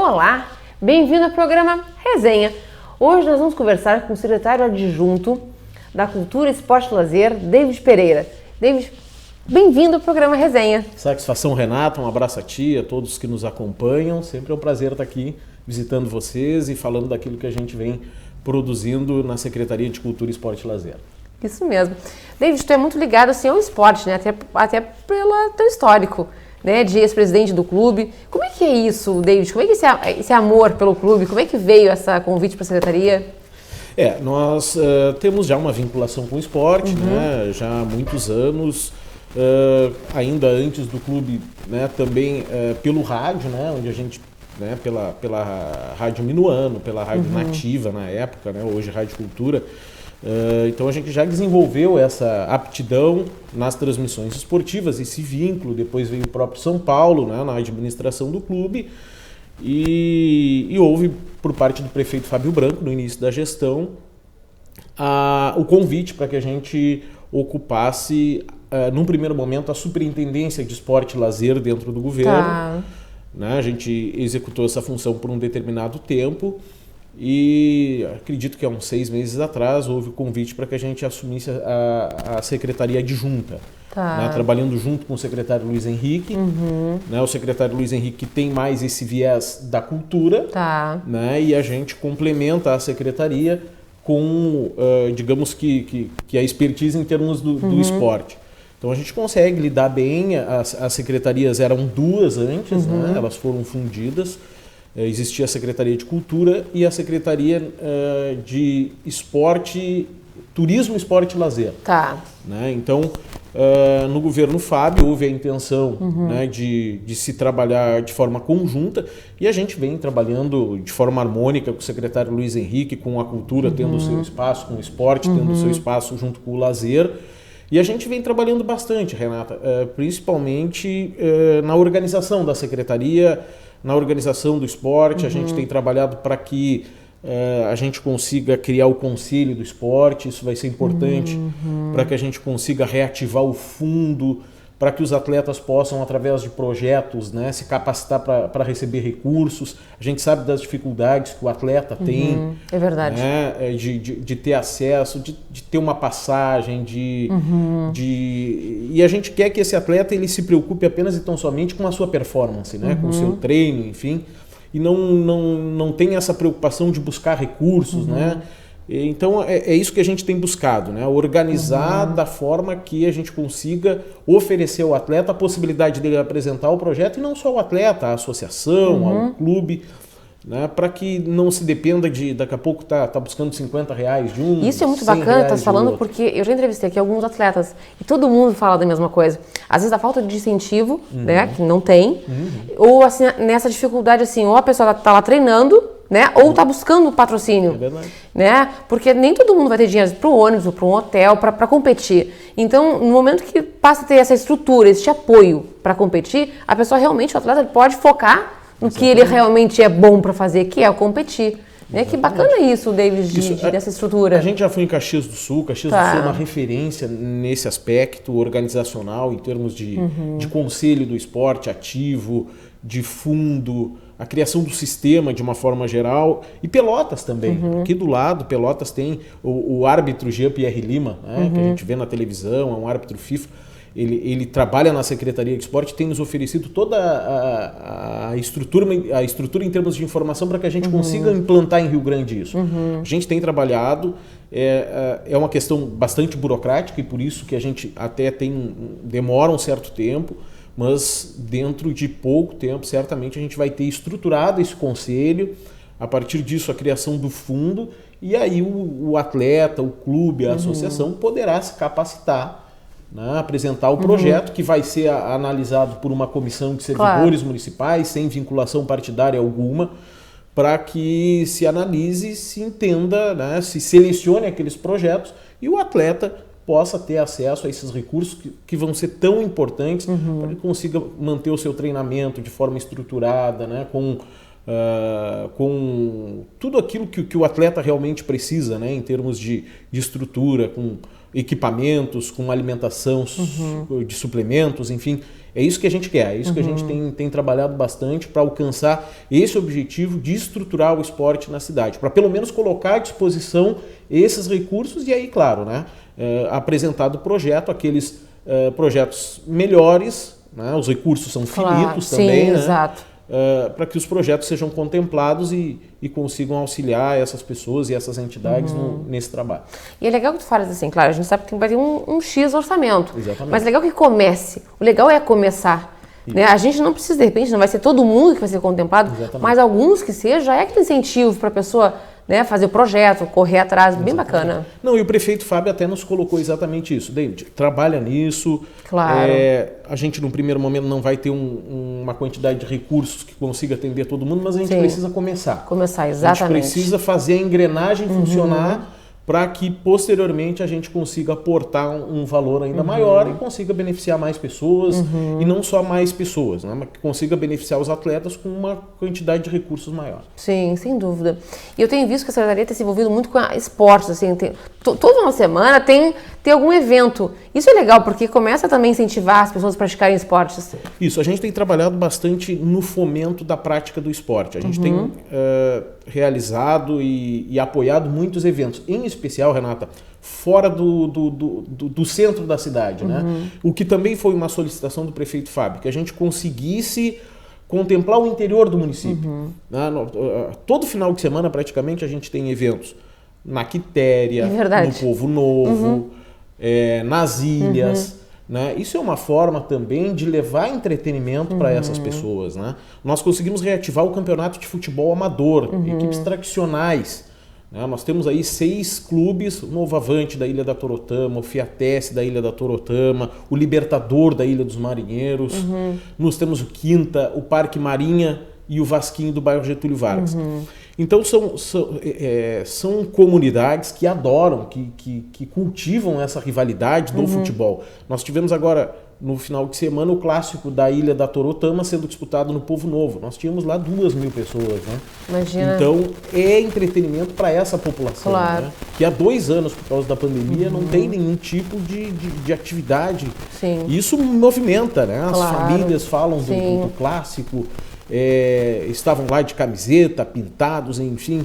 Olá, bem-vindo ao programa Resenha. Hoje nós vamos conversar com o secretário adjunto da Cultura, Esporte e Lazer, David Pereira. David, bem-vindo ao programa Resenha. Satisfação, Renata, um abraço a ti, a todos que nos acompanham. Sempre é um prazer estar aqui visitando vocês e falando daquilo que a gente vem produzindo na Secretaria de Cultura, Esporte e Lazer. Isso mesmo. David, tu é muito ligado assim, ao esporte, né? Até pelo teu histórico, né? De ex-presidente do clube. Como é que é isso, David? Como é que esse amor pelo clube, como é que veio esse convite para a Secretaria? Nós temos já uma vinculação com o esporte, né? Já há muitos anos, ainda antes do clube, né? Também pelo rádio, né? Onde a gente, né? Pela Rádio Minuano, pela Rádio Nativa na época, né? Hoje Rádio Cultura. Então a gente já desenvolveu essa aptidão nas transmissões esportivas, esse vínculo. Depois veio o próprio São Paulo, né, na administração do clube, e houve por parte do prefeito Fábio Branco, no início da gestão, o convite para que a gente ocupasse, num primeiro momento, a superintendência de esporte e lazer dentro do governo. Tá. Né, a gente executou essa função por um determinado tempo. E acredito que há uns 6 meses atrás houve o convite para que a gente assumisse a secretaria adjunta, Tá. né, trabalhando junto com o secretário Luiz Henrique, né, o secretário Luiz Henrique tem mais esse viés da cultura, Tá. né, e a gente complementa a secretaria com, digamos que a expertise em termos do esporte. Então a gente consegue lidar bem. As secretarias eram 2 antes, né, elas foram fundidas. Existia a Secretaria de Cultura e a Secretaria de Esporte, Turismo, Esporte e Lazer. Tá. Né? Então, no governo Fábio houve a intenção, né, de se trabalhar de forma conjunta, e a gente vem trabalhando de forma harmônica com o secretário Luiz Henrique, com a cultura tendo o seu espaço, com o esporte tendo o seu espaço junto com o lazer. E a gente vem trabalhando bastante, Renata, principalmente na organização da secretaria, na organização do esporte. A gente tem trabalhado para que a gente consiga criar o conselho do esporte. Isso vai ser importante para que a gente consiga reativar o fundo, para que os atletas possam, através de projetos, né, se capacitar para receber recursos. A gente sabe das dificuldades que o atleta tem. É verdade. Né, de ter acesso, de ter uma passagem, e a gente quer que esse atleta ele se preocupe apenas e tão somente com a sua performance, né, com o seu treino, enfim, e não tem essa preocupação de buscar recursos, né? Então é isso que a gente tem buscado, né? Organizar da forma que a gente consiga oferecer ao atleta a possibilidade dele apresentar o projeto, e não só o atleta, a associação, ao clube, né? Para que não se dependa de daqui a pouco tá buscando R$50 de um. Isso é muito bacana, tá falando, porque eu já entrevistei aqui alguns atletas e todo mundo fala da mesma coisa. Às vezes a falta de incentivo, né, que não tem, ou assim, nessa dificuldade assim, ou a pessoa tá lá treinando, né, ou tá buscando patrocínio. É verdade. Né? Porque nem todo mundo vai ter dinheiro para o ônibus ou para um hotel para competir. Então, no momento que passa a ter essa estrutura, esse apoio para competir, a pessoa realmente, o atleta, pode focar no que ele realmente é bom para fazer, que é o competir. Né? Que bacana isso, David, dessa estrutura. A gente já foi em Caxias do Sul. Caxias do Sul é uma referência nesse aspecto organizacional, em termos de conselho do esporte ativo, de fundo, a criação do sistema de uma forma geral, e Pelotas também. Aqui do lado, Pelotas tem o árbitro Jean-Pierre Lima, né, que a gente vê na televisão, é um árbitro FIFA. Ele trabalha na Secretaria de Esporte, tem nos oferecido toda a estrutura em termos de informação para que a gente consiga implantar em Rio Grande isso. A gente tem trabalhado, é uma questão bastante burocrática, e por isso que a gente até demora um certo tempo, mas dentro de pouco tempo, certamente, a gente vai ter estruturado esse conselho, a partir disso a criação do fundo, e aí o atleta, o clube, a associação poderá se capacitar, né, apresentar o projeto, que vai ser analisado por uma comissão de servidores municipais, sem vinculação partidária alguma, para que se analise, se entenda, né, se selecione aqueles projetos e o atleta possa ter acesso a esses recursos que vão ser tão importantes para que ele consiga manter o seu treinamento de forma estruturada, né, com tudo aquilo que o atleta realmente precisa, né, em termos de estrutura, com equipamentos, com alimentação de suplementos, enfim. É isso que a gente quer, é isso que a gente tem trabalhado bastante para alcançar esse objetivo de estruturar o esporte na cidade, para pelo menos colocar à disposição esses recursos e aí, claro, né, apresentado o projeto, aqueles projetos melhores, né, os recursos são finitos também, sim, né, exato. para que os projetos sejam contemplados e consigam auxiliar essas pessoas e essas entidades nesse trabalho. E é legal que tu falas assim, claro, a gente sabe que vai ter um X orçamento. Exatamente. Mas é legal que comece. O legal é começar. Né? A gente não precisa, de repente, não vai ser todo mundo que vai ser contemplado, Exatamente. mas alguns que seja, é aquele incentivo para a pessoa, né, fazer o projeto, correr atrás, bem bacana. Não, e o prefeito Fábio até nos colocou exatamente isso. David, trabalha nisso. Claro. A gente, num primeiro momento, não vai ter uma quantidade de recursos que consiga atender todo mundo, mas a gente precisa começar. Começar, exatamente. A gente precisa fazer a engrenagem funcionar para que, posteriormente, a gente consiga aportar um valor ainda maior e consiga beneficiar mais pessoas, e não só mais pessoas, né, mas que consiga beneficiar os atletas com uma quantidade de recursos maior. Sim, sem dúvida. E eu tenho visto que a Secretaria tem se envolvido muito com esportes, assim, toda uma semana tem algum evento. Isso é legal, porque começa também a incentivar as pessoas a praticarem esportes. Isso, a gente tem trabalhado bastante no fomento da prática do esporte. A gente tem realizado e apoiado muitos eventos, em especial, Renata, fora do centro da cidade, né? O que também foi uma solicitação do prefeito Fábio, que a gente conseguisse contemplar o interior do município. Né? Todo final de semana, praticamente, a gente tem eventos na Quitéria, no Povo Novo, nas ilhas. Né? Isso é uma forma também de levar entretenimento para essas pessoas. Né? Nós conseguimos reativar o campeonato de futebol amador, equipes tradicionais. Né? Nós temos aí 6 clubes, o Novo Avante da Ilha da Torotama, o Fiatesse da Ilha da Torotama, o Libertador da Ilha dos Marinheiros, nós temos o Quinta, o Parque Marinha e o Vasquinho do bairro Getúlio Vargas. Então são comunidades que adoram, que cultivam essa rivalidade do futebol. Nós tivemos agora, no final de semana, o clássico da Ilha da Torotama sendo disputado no Povo Novo. Nós tínhamos lá 2.000 pessoas. Né? Imagina. Então é entretenimento para essa população. Claro. Né? Que há 2 anos, por causa da pandemia, não tem nenhum tipo de atividade. Sim. E isso movimenta, né? As Claro. famílias falam do clássico. Estavam lá de camiseta, pintados, enfim,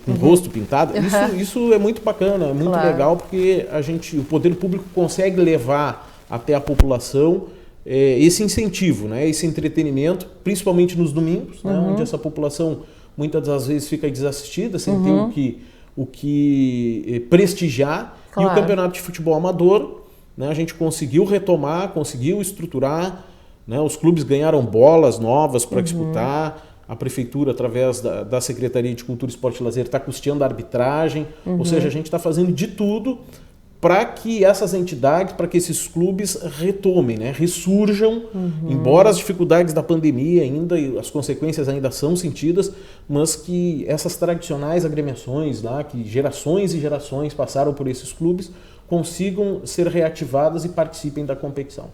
com o rosto pintado. Isso é muito bacana, é muito legal, porque o poder público consegue levar até a população esse incentivo, né, esse entretenimento, principalmente nos domingos, né, onde essa população muitas das vezes fica desassistida, sem ter o que prestigiar. E o campeonato de futebol amador, né, a gente conseguiu retomar, conseguiu estruturar. Né, os clubes ganharam bolas novas para disputar, a prefeitura, através da Secretaria de Cultura, Esporte e Lazer, está custeando a arbitragem, ou seja, a gente está fazendo de tudo para que essas entidades, para que esses clubes retomem, né, ressurjam, embora as dificuldades da pandemia ainda, e as consequências ainda são sentidas, mas que essas tradicionais agremiações lá, que gerações e gerações passaram por esses clubes, consigam ser reativadas e participem da competição.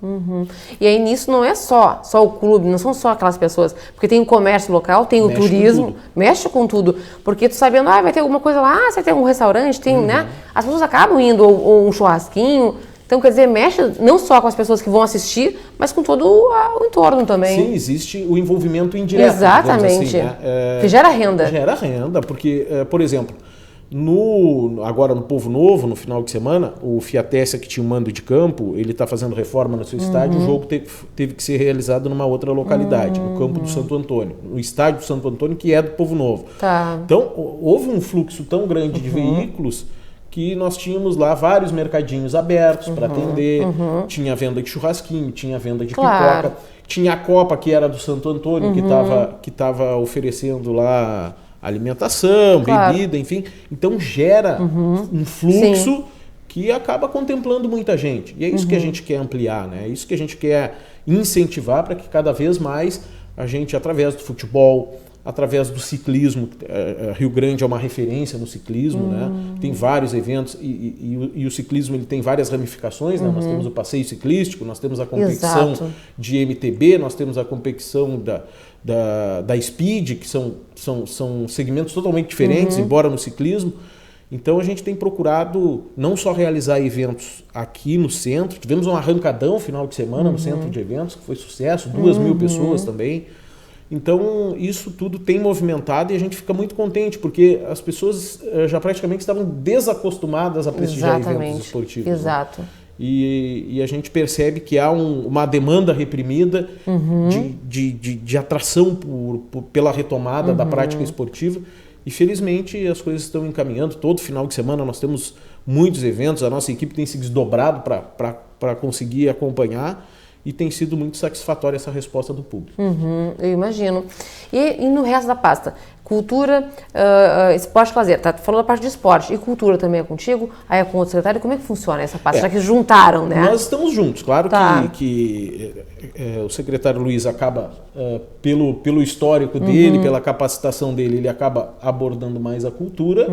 E aí nisso não é só o clube, não são só aquelas pessoas, porque tem o comércio local, tem o turismo, mexe com tudo, porque tu sabendo, vai ter alguma coisa lá, você tem um restaurante, tem, né? As pessoas acabam indo, ou um churrasquinho. Então, quer dizer, mexe não só com as pessoas que vão assistir, mas com todo o entorno também. Sim, existe o envolvimento indireto. Exatamente. Assim, né? Que gera renda. Gera renda, porque, por exemplo, agora no Povo Novo, no final de semana, o Fiatessa, que tinha um mando de campo, ele está fazendo reforma no seu estádio, o jogo teve que ser realizado numa outra localidade, no campo do Santo Antônio, no estádio do Santo Antônio, que é do Povo Novo. Então, houve um fluxo tão grande de veículos que nós tínhamos lá vários mercadinhos abertos para atender, tinha venda de churrasquinho, tinha venda de pipoca, tinha a Copa, que era do Santo Antônio, que estava oferecendo lá alimentação, bebida, enfim. Então gera um fluxo que acaba contemplando muita gente. E é isso que a gente quer ampliar, né? É isso que a gente quer incentivar para que cada vez mais a gente, através do futebol, através do ciclismo, Rio Grande é uma referência no ciclismo, né? Tem vários eventos e o ciclismo ele tem várias ramificações, né? Nós temos o passeio ciclístico, nós temos a competição de MTB, nós temos a competição da Speed, que são segmentos totalmente diferentes, embora no ciclismo. Então a gente tem procurado não só realizar eventos aqui no centro, tivemos um arrancadão final de semana no centro de eventos, que foi sucesso, 2.000 pessoas também. Então isso tudo tem movimentado e a gente fica muito contente, porque as pessoas já praticamente estavam desacostumadas a prestigiar eventos esportivos. Exato. Né? E a gente percebe que há uma demanda reprimida de atração pela retomada da prática esportiva. E felizmente as coisas estão encaminhando. Todo final de semana nós temos muitos eventos, a nossa equipe tem se desdobrado para conseguir acompanhar e tem sido muito satisfatória essa resposta do público. Eu imagino. E no resto da pasta? Cultura, esporte, lazer. Tá falando da parte de esporte. E cultura também é contigo? Aí é com outro secretário? Como é que funciona essa pasta? Já que juntaram, né? Nós estamos juntos. Claro que o secretário Luiz acaba, pelo histórico dele, pela capacitação dele, ele acaba abordando mais a cultura.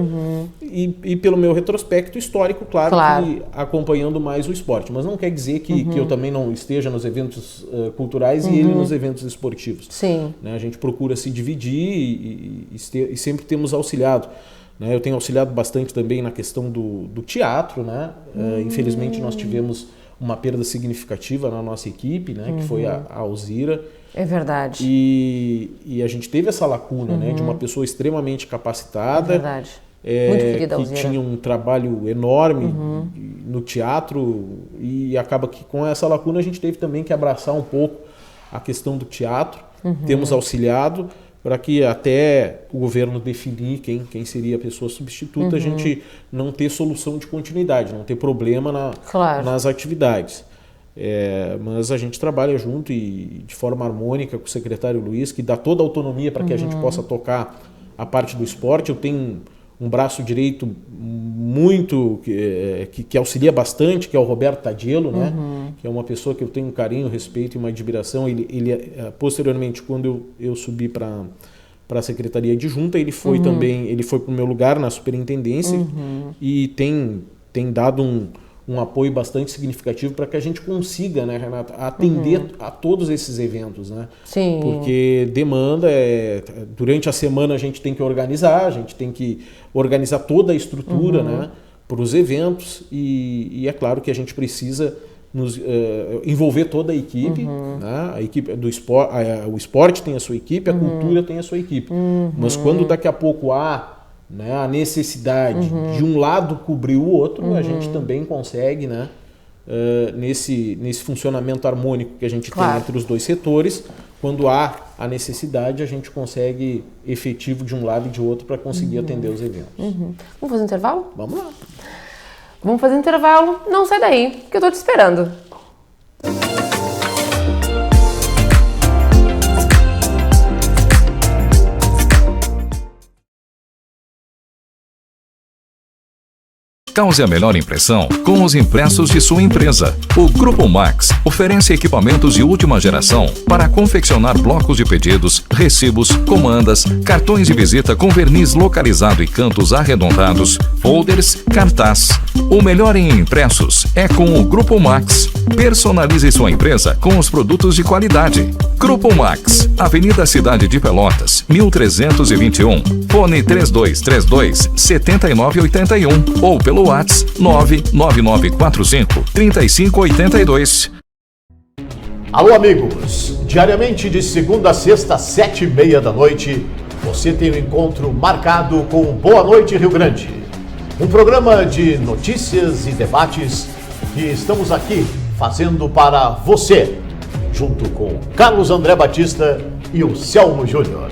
E pelo meu retrospecto histórico, claro. Que acompanhando mais o esporte. Mas não quer dizer que eu também não esteja nos eventos culturais e ele nos eventos esportivos. Sim. Né? A gente procura se dividir e sempre temos auxiliado. Né? Eu tenho auxiliado bastante também na questão do teatro. Né? Infelizmente nós tivemos uma perda significativa na nossa equipe, né? Que foi a Alzira. É verdade. E a gente teve essa lacuna, né? De uma pessoa extremamente capacitada. É verdade. Muito querida, que Alzira. tinha um trabalho enorme no teatro e acaba que com essa lacuna a gente teve também que abraçar um pouco a questão do teatro. Temos auxiliado para que até o governo definir quem seria a pessoa substituta, a gente não ter solução de continuidade, não ter problema nas atividades. Mas a gente trabalha junto e de forma harmônica com o secretário Luiz, que dá toda a autonomia para que a gente possa tocar a parte do esporte. Eu tenho um braço direito muito que auxilia bastante, que é o Roberto Tadielo, né? Que é uma pessoa que eu tenho um carinho, respeito e uma admiração. Ele posteriormente, quando eu subi para a Secretaria Adjunta, ele foi também, ele foi para o meu lugar na superintendência e tem dado um apoio bastante significativo para que a gente consiga, né, Renata, atender a todos esses eventos, né? Sim. Porque demanda, durante a semana a gente tem que organizar toda a estrutura, né, para os eventos e é claro que a gente precisa envolver toda a equipe, né? A equipe do esporte, o esporte tem a sua equipe, a cultura tem a sua equipe, mas quando daqui a pouco há, né, a necessidade de um lado cobrir o outro, a gente também consegue, né, nesse funcionamento harmônico que a gente tem entre os dois setores, quando há a necessidade, a gente consegue efetivo de um lado e de outro para conseguir atender os eventos. Vamos fazer um intervalo? Vamos lá. Vamos fazer um intervalo. Não sai daí, que eu tô te esperando. Cause a melhor impressão com os impressos de sua empresa. O Grupo Max oferece equipamentos de última geração para confeccionar blocos de pedidos, recibos, comandas, cartões de visita com verniz localizado e cantos arredondados, folders, cartaz. O melhor em impressos é com o Grupo Max. Personalize sua empresa com os produtos de qualidade. Grupo Max, Avenida Cidade de Pelotas, 1321. Fone 3232-7981 ou pelo WhatsApp 99945-3582. Alô, amigos! Diariamente de segunda a sexta, 7h30 da noite, você tem um encontro marcado com Boa Noite Rio Grande. Um programa de notícias e debates que estamos aqui fazendo para você, junto com Carlos André Batista e o Selmo Júnior.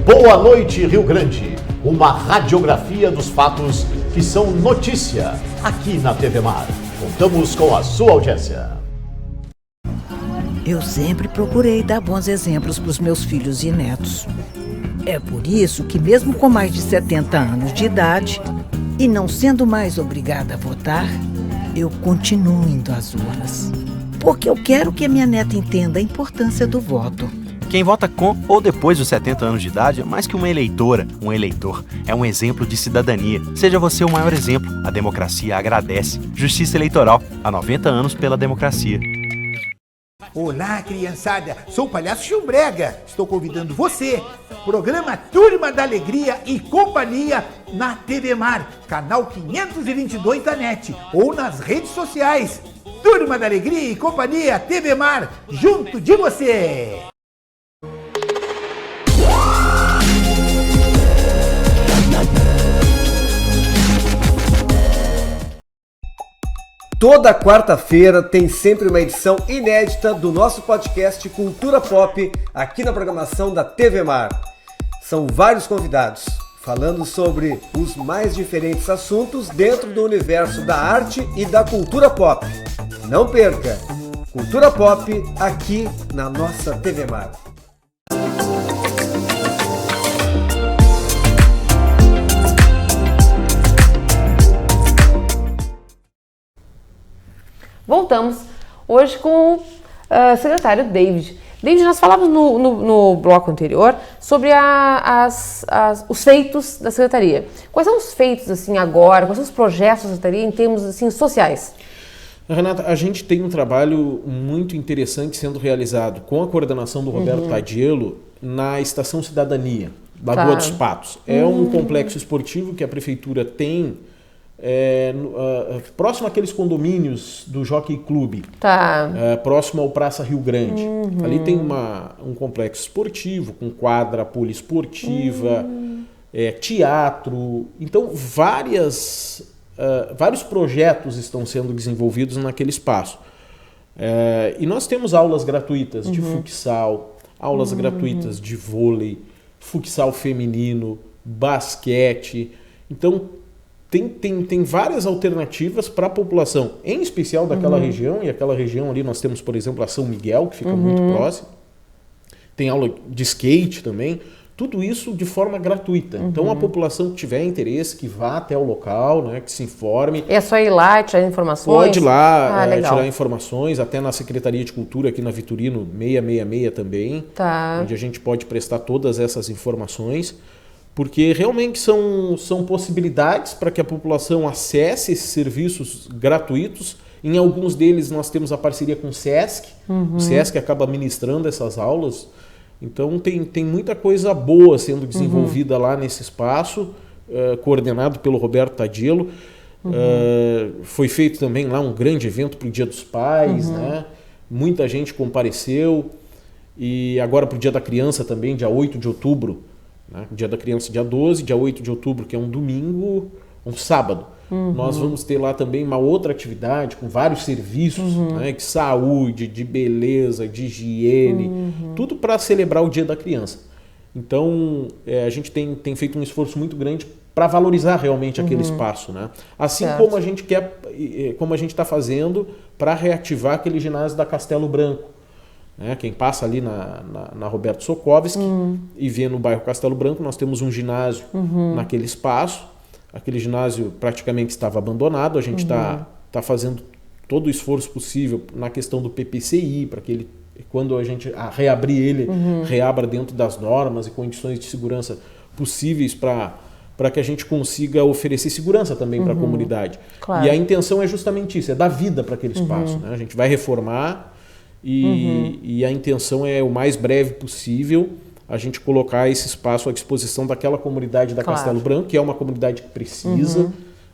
Boa Noite Rio Grande, uma radiografia dos fatos que são notícia aqui na TV Mar. Contamos com a sua audiência. Eu sempre procurei dar bons exemplos para os meus filhos e netos. É por isso que, mesmo com mais de 70 anos de idade e não sendo mais obrigada a votar, eu continuo indo às urnas. Porque eu quero que a minha neta entenda a importância do voto. Quem vota com ou depois dos 70 anos de idade é mais que uma eleitora, um eleitor. É um exemplo de cidadania. Seja você o maior exemplo. A democracia agradece. Justiça Eleitoral. Há 90 anos pela democracia. Olá, criançada. Sou o Palhaço Chumbrega. Estou convidando você. Programa Turma da Alegria e Companhia na TV Mar, canal 522 da NET ou nas redes sociais. Turma da Alegria e Companhia TV Mar, junto de você. Toda quarta-feira tem sempre uma edição inédita do nosso podcast Cultura Pop aqui na programação da TV Mar. São vários convidados falando sobre os mais diferentes assuntos dentro do universo da arte e da cultura pop. Não perca! Cultura Pop aqui na nossa TV Mar. Voltamos hoje com o secretário David. David, nós falávamos no bloco anterior sobre os feitos da secretaria. Quais são os feitos assim agora? Quais são os projetos da secretaria em termos assim sociais? Renata, a gente tem um trabalho muito interessante sendo realizado com a coordenação do Roberto Tadiello na Estação Cidadania, Lagoa dos Patos. É um complexo esportivo que a prefeitura tem próximo àqueles condomínios do Jockey Club, próximo ao Praça Rio Grande. Ali tem um complexo esportivo com quadra poliesportiva, teatro. Então, vários projetos estão sendo desenvolvidos naquele espaço. E nós temos aulas gratuitas de futsal, aulas gratuitas de vôlei, futsal feminino, basquete. Então, tem várias alternativas para a população, em especial daquela região, e aquela região ali nós temos, por exemplo, a São Miguel, que fica muito próximo. Tem aula de skate também, tudo isso de forma gratuita. Então a população que tiver interesse, que vá até o local, né, que se informe. É só ir lá e tirar informações? Pode ir lá tirar informações, até na Secretaria de Cultura, aqui na Vitorino 666 também, onde a gente pode prestar todas essas informações. Porque realmente são possibilidades para que a população acesse esses serviços gratuitos. Em alguns deles nós temos a parceria com o SESC. O SESC acaba ministrando essas aulas. Então tem muita coisa boa sendo desenvolvida lá nesse espaço, coordenado pelo Roberto Tadiello. Foi feito também lá um grande evento para o Dia dos Pais, né? Muita gente compareceu. E agora para o Dia da Criança também, dia 8 de outubro. Dia da Criança, dia 12, dia 8 de outubro, que é um domingo, um sábado. Nós vamos ter lá também uma outra atividade com vários serviços, né, de saúde, de beleza, de higiene, tudo para celebrar o Dia da Criança. Então, a gente tem feito um esforço muito grande para valorizar realmente aquele espaço, né? Assim como a gente está fazendo para reativar aquele ginásio da Castelo Branco. Quem passa ali na Roberto Sokovski e vê no bairro Castelo Branco, nós temos um ginásio naquele espaço. Aquele ginásio praticamente estava abandonado. A gente está fazendo todo o esforço possível na questão do PPCI, para que ele, quando a gente reabrir ele, reabra dentro das normas e condições de segurança possíveis para que a gente consiga oferecer segurança também para a comunidade. Claro. E a intenção é justamente isso, é dar vida para aquele espaço. Né? A gente vai reformar. E a intenção é o mais breve possível a gente colocar esse espaço à disposição daquela comunidade da Castelo Branco, que é uma comunidade que precisa,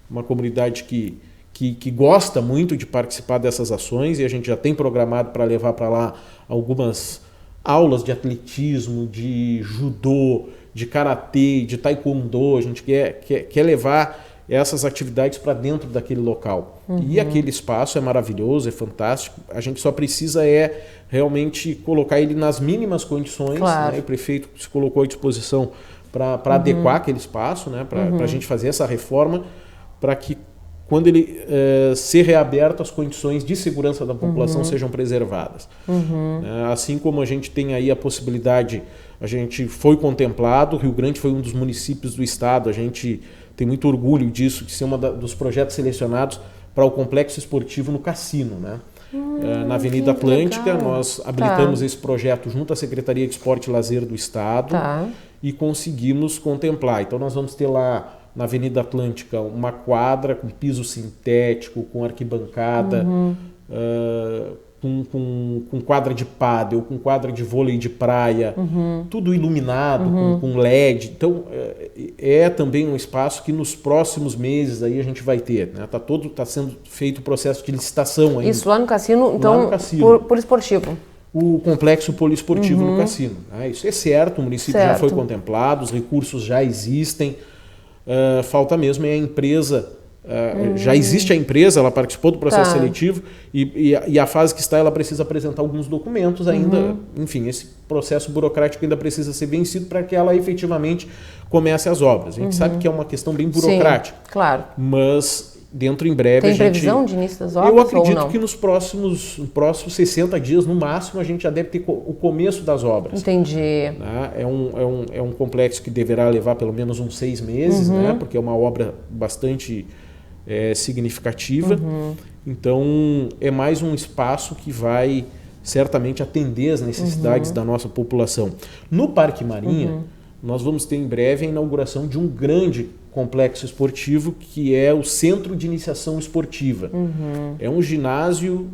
uma comunidade que gosta muito de participar dessas ações, e a gente já tem programado para levar para lá algumas aulas de atletismo, de judô, de karatê, de taekwondo. A gente quer levar essas atividades para dentro daquele local. E aquele espaço é maravilhoso, é fantástico. A gente só precisa realmente colocar ele nas mínimas condições. Né? O prefeito se colocou à disposição para adequar aquele espaço, né? Para a gente fazer essa reforma, para que quando ele ser reaberto, as condições de segurança da população sejam preservadas. Assim como a gente tem aí a possibilidade, a gente foi contemplado, Rio Grande foi um dos municípios do estado, a gente tem muito orgulho disso, de ser um dos projetos selecionados para o complexo esportivo no Cassino, né? Na Avenida Atlântica, nós habilitamos esse projeto junto à Secretaria de Esporte e Lazer do Estado e conseguimos contemplar. Então nós vamos ter lá na Avenida Atlântica uma quadra com piso sintético, com arquibancada, com quadra de pádel, com quadra de vôlei de praia, tudo iluminado, com LED. Então, é também um espaço que nos próximos meses aí a gente vai ter. Né? Tá sendo feito o processo de licitação ainda. Isso lá no cassino, então, poliesportivo. O complexo poliesportivo no cassino. Né? Isso é certo, o município já foi contemplado, os recursos já existem. Falta mesmo é a empresa... Já existe a empresa, ela participou do processo seletivo e a fase que está, ela precisa apresentar alguns documentos ainda. Enfim, esse processo burocrático ainda precisa ser vencido para que ela efetivamente comece as obras. A gente sabe que é uma questão bem burocrática. Sim, claro. Mas dentro em breve Tem previsão de início das obras? Eu acredito ou não? que nos próximos 60 dias, no máximo, a gente já deve ter o começo das obras. Entendi. Né? É um complexo que deverá levar pelo menos uns 6 meses, né? Porque é uma obra bastante significativa. Então, é mais um espaço que vai certamente atender as necessidades da nossa população. No Parque Marinha, nós vamos ter em breve a inauguração de um grande complexo esportivo que é o Centro de Iniciação Esportiva. É um ginásio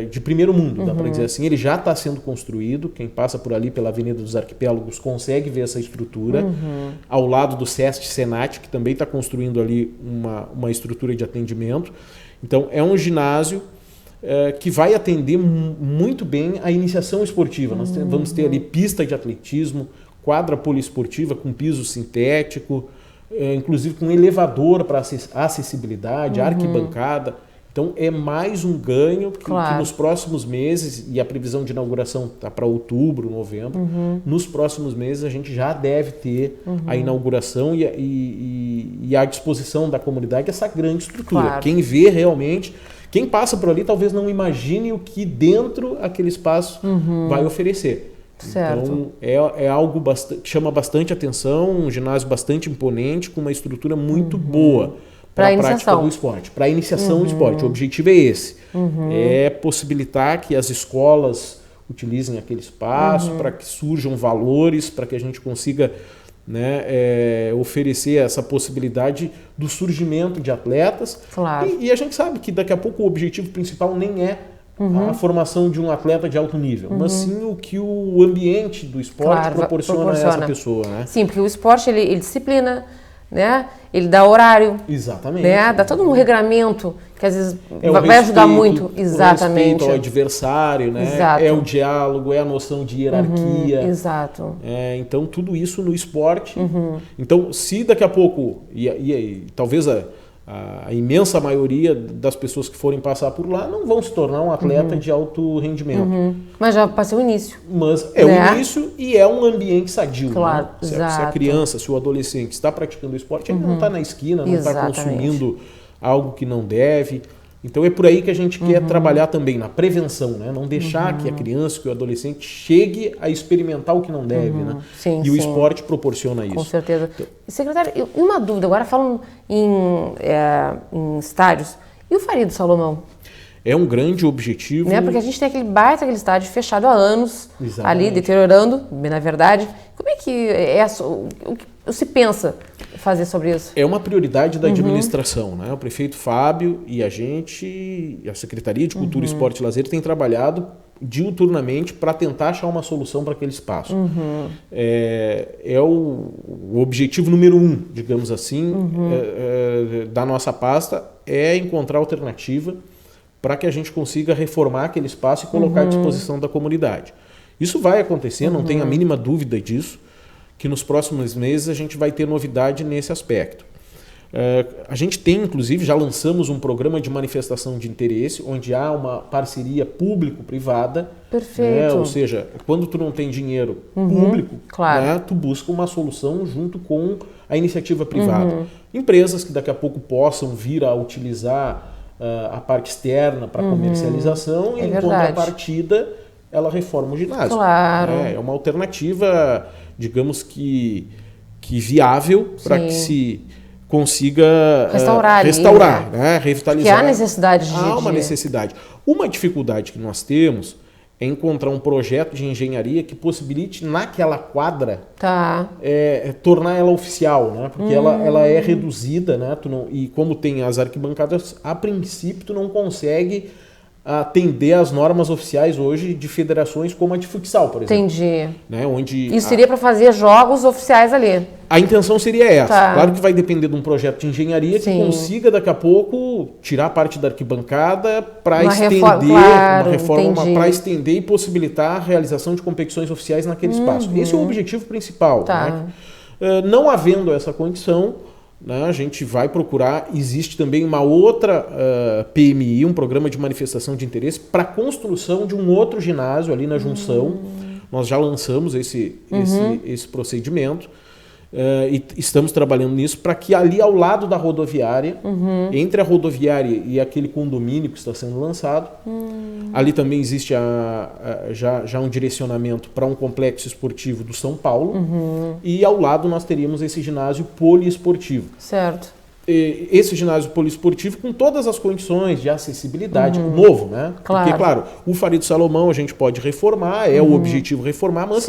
de primeiro mundo, dá para dizer assim. Ele já está sendo construído. Quem passa por ali pela Avenida dos Arquipélagos consegue ver essa estrutura. Ao lado do SEST Senat, que também está construindo ali uma estrutura de atendimento. Então, é um ginásio que vai atender muito bem a iniciação esportiva. Nós vamos ter ali pista de atletismo, quadra poliesportiva com piso sintético, inclusive com elevador para acessibilidade, arquibancada. Então, é mais um ganho que nos próximos meses, e a previsão de inauguração está para outubro, novembro, nos próximos meses a gente já deve ter a inauguração e à disposição da comunidade essa grande estrutura. Quem vê realmente, quem passa por ali talvez não imagine o que dentro aquele espaço vai oferecer. Certo. Então, é algo que chama bastante atenção, um ginásio bastante imponente, com uma estrutura muito boa para a prática do esporte, para a iniciação do esporte. O objetivo é esse, é possibilitar que as escolas utilizem aquele espaço, para que surjam valores, para que a gente consiga, né, oferecer essa possibilidade do surgimento de atletas. E a gente sabe que daqui a pouco o objetivo principal nem é a formação de um atleta de alto nível, mas sim o que o ambiente do esporte proporciona a essa pessoa. Né? Sim, porque o esporte ele disciplina, né? Ele dá horário. Exatamente. Né? Dá todo um regramento que às vezes vai ajudar muito. Exatamente. O respeito ao adversário, né? Exato. É o diálogo, é a noção de hierarquia. Exato. Então, tudo isso no esporte. Então, se daqui a pouco, e talvez a imensa maioria das pessoas que forem passar por lá não vão se tornar um atleta de alto rendimento. Mas já passou o início. Mas é o início e é um ambiente sadio. Claro, né? Se a criança, se o adolescente está praticando esporte, ele não está na esquina, não está consumindo algo que não deve. Então é por aí que a gente quer trabalhar também, na prevenção, né? Não deixar que a criança, que o adolescente chegue a experimentar o que não deve. Né? Sim, e o esporte proporciona isso. Com certeza. Secretário, uma dúvida, agora falando em estádios, e o Faria do Salomão? É um grande objetivo. Né? Porque a gente tem aquele estádio fechado há anos, ali deteriorando, na verdade. Como é que o que se pensa fazer sobre isso? É uma prioridade da administração, né? O prefeito Fábio e a gente, a Secretaria de Cultura, Esporte e Lazer, tem trabalhado diuturnamente para tentar achar uma solução para aquele espaço. É o objetivo número 1, digamos assim, da nossa pasta, é encontrar alternativa para que a gente consiga reformar aquele espaço e colocar à disposição da comunidade. Isso vai acontecer, não tenho a mínima dúvida disso, que nos próximos meses a gente vai ter novidade nesse aspecto. A gente tem, inclusive, já lançamos um programa de manifestação de interesse, onde há uma parceria público-privada. Perfeito. Né? Ou seja, quando tu não tem dinheiro público, né, tu busca uma solução junto com a iniciativa privada. Empresas que daqui a pouco possam vir a utilizar a parte externa para comercialização, e em contrapartida ela reforma o ginásio. Claro. É uma alternativa, digamos que viável para que se consiga restaurar, né? Revitalizar. Porque há necessidade Há uma necessidade. Uma dificuldade que nós temos é encontrar um projeto de engenharia que possibilite naquela quadra tornar ela oficial, né? Porque ela é reduzida, né? E como tem as arquibancadas, a princípio tu não consegue atender às normas oficiais hoje de federações como a de futsal, por exemplo. Entendi. Né? Onde isso seria para fazer jogos oficiais ali? A intenção seria essa. Tá. Claro que vai depender de um projeto de engenharia que consiga daqui a pouco tirar parte da arquibancada para estender uma reforma para estender e possibilitar a realização de competições oficiais naquele espaço. Esse é o objetivo principal. Tá. Né? Não havendo essa condição, né, a gente vai procurar. Existe também uma outra PMI, um programa de manifestação de interesse para a construção de um outro ginásio ali na junção. Nós já lançamos esse procedimento. E estamos trabalhando nisso para que ali ao lado da rodoviária, entre a rodoviária e aquele condomínio que está sendo lançado, ali também existe já um direcionamento para um complexo esportivo do São Paulo, e ao lado nós teríamos esse ginásio poliesportivo. Certo. Esse ginásio poliesportivo com todas as condições de acessibilidade, novo, né? Claro. Porque, claro, o Farido Salomão a gente pode reformar, é o objetivo reformar, mas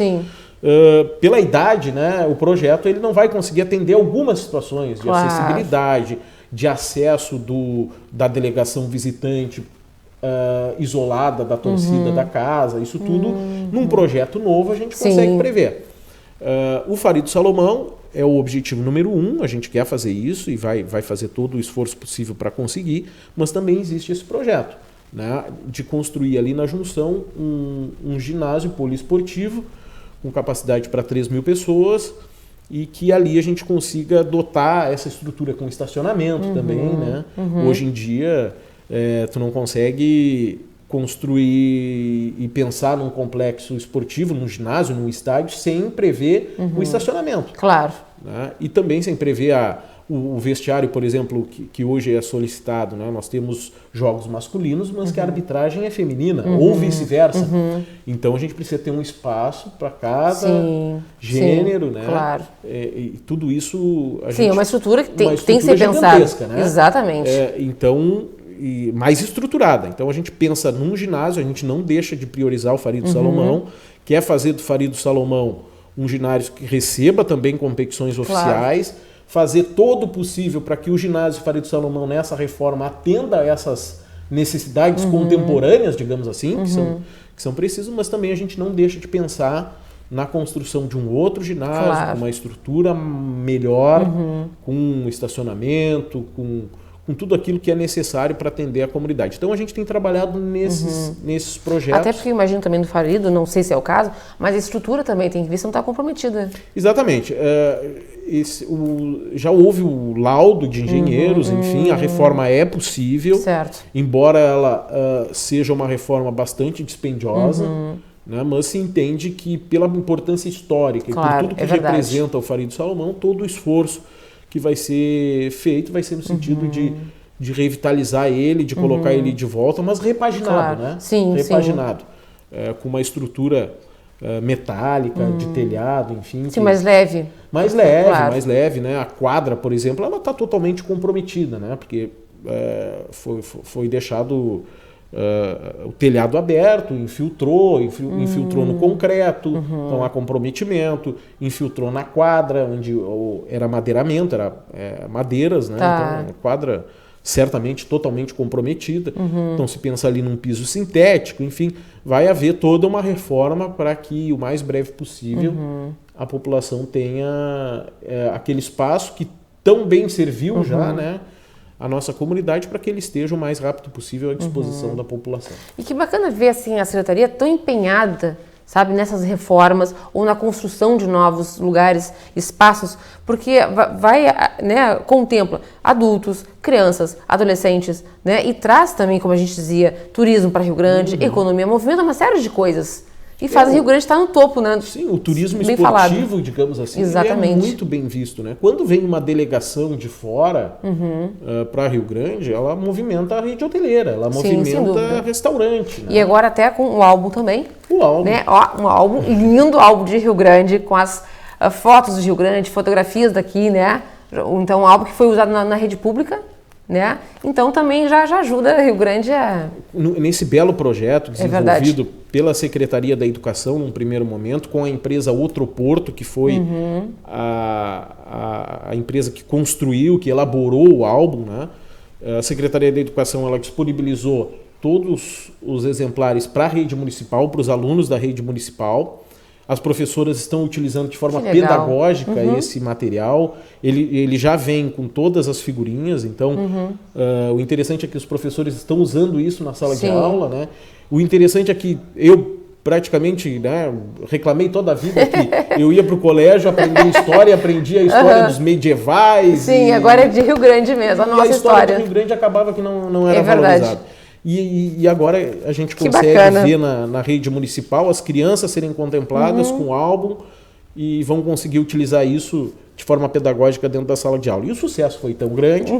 pela idade, né, o projeto ele não vai conseguir atender algumas situações de acessibilidade, de acesso da delegação visitante isolada da torcida da casa, isso tudo num projeto novo a gente consegue prever. O Farido Salomão é o objetivo número 1, a gente quer fazer isso e vai fazer todo o esforço possível para conseguir, mas também existe esse projeto, né, de construir ali na junção um ginásio poliesportivo com capacidade para 3.000 pessoas e que ali a gente consiga dotar essa estrutura com estacionamento também, né? Hoje em dia, tu não consegue construir e pensar num complexo esportivo, num ginásio, num estádio, sem prever o estacionamento. Claro. Né? E também sem prever o vestiário, por exemplo, que hoje é solicitado, né? Nós temos jogos masculinos, mas que a arbitragem é feminina, ou vice-versa. Então a gente precisa ter um espaço para cada gênero, né? Claro. E tudo isso... Uma estrutura que tem que ser pensada. Né? Exatamente. Então, mais estruturada. Então a gente pensa num ginásio, a gente não deixa de priorizar o Farido Salomão, quer fazer do Farido Salomão um ginásio que receba também competições oficiais, fazer todo o possível para que o ginásio Farido Salomão nessa reforma atenda a essas necessidades contemporâneas, digamos assim, que são precisas, mas também a gente não deixa de pensar na construção de um outro ginásio, com uma estrutura melhor, com estacionamento, com tudo aquilo que é necessário para atender a comunidade. Então a gente tem trabalhado nesses projetos. Até porque eu imagino também do Farido, não sei se é o caso, mas a estrutura também tem que ver se não está comprometida. Exatamente. Já houve o laudo de engenheiros, enfim, a reforma é possível, embora ela seja uma reforma bastante dispendiosa, né, mas se entende que pela importância histórica e por tudo que representa o Farido Salomão, todo o esforço que vai ser feito vai ser no sentido de revitalizar ele, de colocar ele de volta, mas repaginado, né? Repaginado. Com uma estrutura metálica, de telhado, enfim. Sim, mais leve. Mais leve, né? A quadra, por exemplo, ela está totalmente comprometida, né? Porque foi deixado o telhado aberto, infiltrou no concreto, então há comprometimento, infiltrou na quadra, onde era madeiramento, era madeiras, né? Então a quadra certamente totalmente comprometida. Então se pensa ali num piso sintético, enfim, vai haver toda uma reforma para que o mais breve possível a população tenha aquele espaço que tão bem serviu já, né? A nossa comunidade para que ele esteja o mais rápido possível à disposição da população. E que bacana ver assim a Secretaria tão empenhada, sabe, nessas reformas ou na construção de novos lugares, espaços, porque contempla adultos, crianças, adolescentes, né, e traz também, como a gente dizia, turismo para Rio Grande, economia, movimenta uma série de coisas. E faz o Rio Grande estar no topo, né? Sim, o turismo esportivo, digamos assim, é muito bem visto, né? Quando vem uma delegação de fora para Rio Grande, ela movimenta a rede hoteleira, ela movimenta restaurante. Né? E agora até com o álbum também. O álbum. Né? Um álbum, lindo álbum de Rio Grande, com as fotos do Rio Grande, fotografias daqui, né? Então, um álbum que foi usado na rede pública. Né? Então também já ajuda Rio Grande a... Nesse belo projeto desenvolvido pela Secretaria da Educação num primeiro momento, com a empresa Outro Porto, que foi a empresa que construiu, que elaborou o álbum, né? A Secretaria da Educação ela disponibilizou todos os exemplares para a rede municipal, para os alunos da rede municipal. As professoras estão utilizando de forma pedagógica esse material. Ele já vem com todas as figurinhas, então o interessante é que os professores estão usando isso na sala de aula, né? O interessante é que eu praticamente, né, reclamei toda a vida que eu ia para o colégio, aprendia a história dos medievais. Sim, agora é de Rio Grande mesmo, a nossa história do Rio Grande acabava que não era valorizada. E agora a gente consegue ver na rede municipal as crianças serem contempladas com o álbum e vão conseguir utilizar isso de forma pedagógica dentro da sala de aula. E o sucesso foi tão grande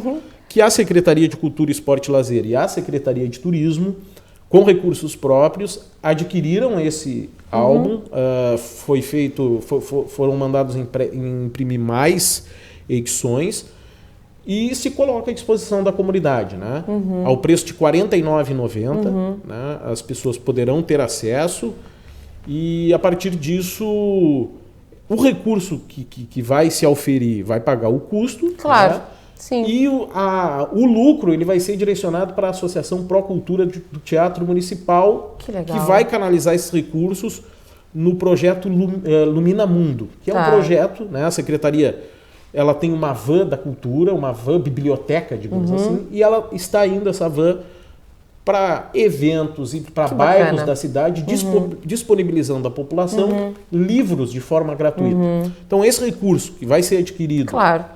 que a Secretaria de Cultura, Esporte e Lazer e a Secretaria de Turismo, com recursos próprios, adquiriram esse álbum. Foram mandados imprimir mais edições e se coloca à disposição da comunidade, né? Ao preço de R$ 49,90, né? As pessoas poderão ter acesso e, a partir disso, o recurso que vai se auferir vai pagar o custo. Claro. Né? Sim. E o lucro ele vai ser direcionado para a Associação Pró Cultura do Teatro Municipal, que vai canalizar esses recursos no projeto Lumina Mundo, que é um projeto, né? A Secretaria ela tem uma van da cultura, uma van biblioteca, digamos assim, e ela está indo essa van para eventos e para bairros da cidade, disponibilizando à população livros de forma gratuita. Então, esse recurso que vai ser adquirido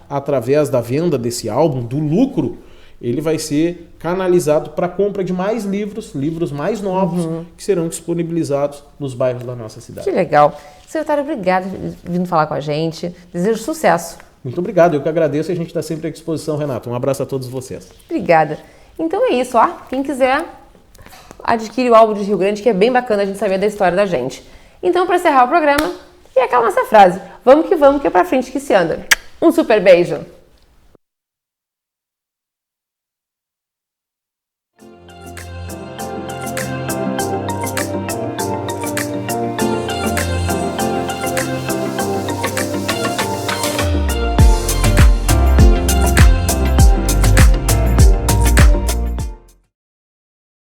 através da venda desse álbum, do lucro, ele vai ser canalizado para a compra de mais livros mais novos, que serão disponibilizados nos bairros da nossa cidade. Que legal. Secretário, obrigado por vindo falar com a gente. Desejo sucesso. Muito obrigado, eu que agradeço e a gente está sempre à disposição, Renato. Um abraço a todos vocês. Obrigada. Então é isso, ó. Quem quiser, adquire o álbum de Rio Grande, que é bem bacana a gente saber da história da gente. Então, para encerrar o programa, é aquela nossa frase: vamos, que é pra frente que se anda. Um super beijo!